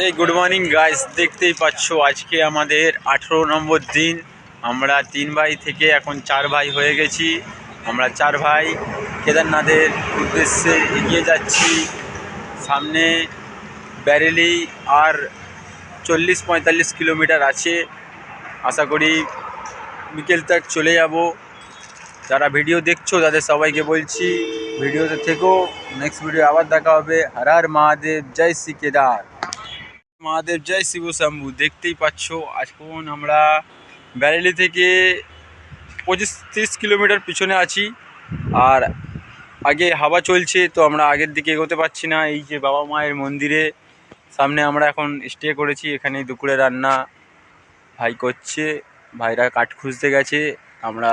এই good morning guys, দেখতেই পাচ্ছ আজকে আমাদের 18 নম্বর দিন। আমরা 3 ভাই থেকে এখন 4 ভাই হয়ে গেছি। আমরা 4 ভাই কেদারনাথের উদ্দেশ্যে এগিয়ে যাচ্ছি। সামনে ব্যারেলি আর 40-45 কিলোমিটার আছে। আশা করি বিকেল তক চলে যাব। যারা ভিডিও দেখছো তাদের সবাইকে বলছি ভিডিওতে থেকো। নেক্সট ভিডিও আবার দেখা হবে। হর হর মহাদেব, জয় শ্রী কেদার মহাদেব, জয় শিব শম্ভু। দেখতেই পাচ্ছ এখন আমরা ব্যারেলি থেকে 25-30 কিলোমিটার পিছনে আছি। আর আগে হাওয়া চলছে, তো আমরা আগের দিকে এগোতে পারছি না। এই যে বাবা মায়ের মন্দিরে সামনে আমরা এখন স্টে করেছি। এখানে দুপুরে রান্না ভাই করছে। ভাইরা কাঠ খুঁজতে গেছে। আমরা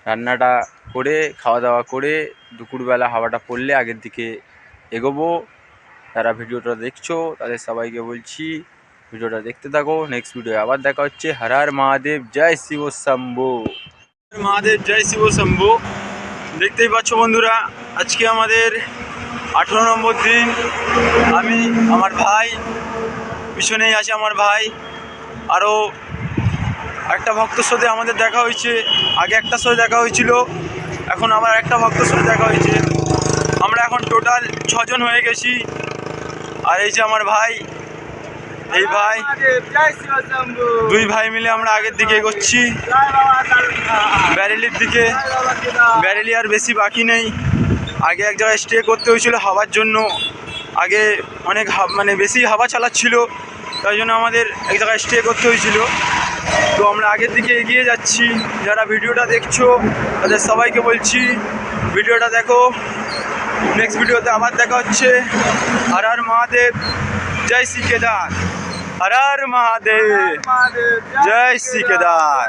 রান্নাটা করে খাওয়া দাওয়া করে দুপুরবেলা হাওয়াটা পড়লে আগের দিকে এগোবো। যারা ভিডিওটা দেখছো তাদের সবাইকে বলছি ভিডিওটা দেখতে থাকো। নেক্সট ভিডিও আবার দেখা হচ্ছে। হর হর মহাদেব, জয় শিব শম্ভু। মহাদেব, জয় শিব শম্ভু। দেখতেই পাচ্ছ বন্ধুরা, আজকে আমাদের 18 নম্বর দিন। আমি, আমার ভাই, পিছনেই আছে আমার ভাই। আরও একটা ভক্তর সাথে আমাদের দেখা হয়েছে। আগে একটার সাথে দেখা হয়েছিল, এখন আবার একটা ভক্তর সাথে দেখা হয়েছে। আমরা এখন টোটাল 6 জন হয়ে গেছি। আর এই যে আমার ভাই, এই ভাই, দুই ভাই মিলে আমরা আগের দিকে এগোচ্ছি ব্যারেলির দিকে। ব্যারেলি আর বেশি বাকি নেই। আগে এক জায়গায় স্টে করতে হয়েছিল হাওয়ার জন্য। আগে অনেক বেশি হাওয়া চালাচ্ছিল, তাই জন্য আমাদের এক জায়গায় স্টে করতে হয়েছিল। তো আমরা আগের দিকে এগিয়ে যাচ্ছি। যারা ভিডিওটা দেখছো তাদের সবাইকে বলছি ভিডিওটা দেখো। নেক্সট ভিডিওতে আবার দেখা হচ্ছে। হর হর মহাদেব, জয় শ্রী কেদার। হর হর মহাদেব, জয় শ্রী কেদার।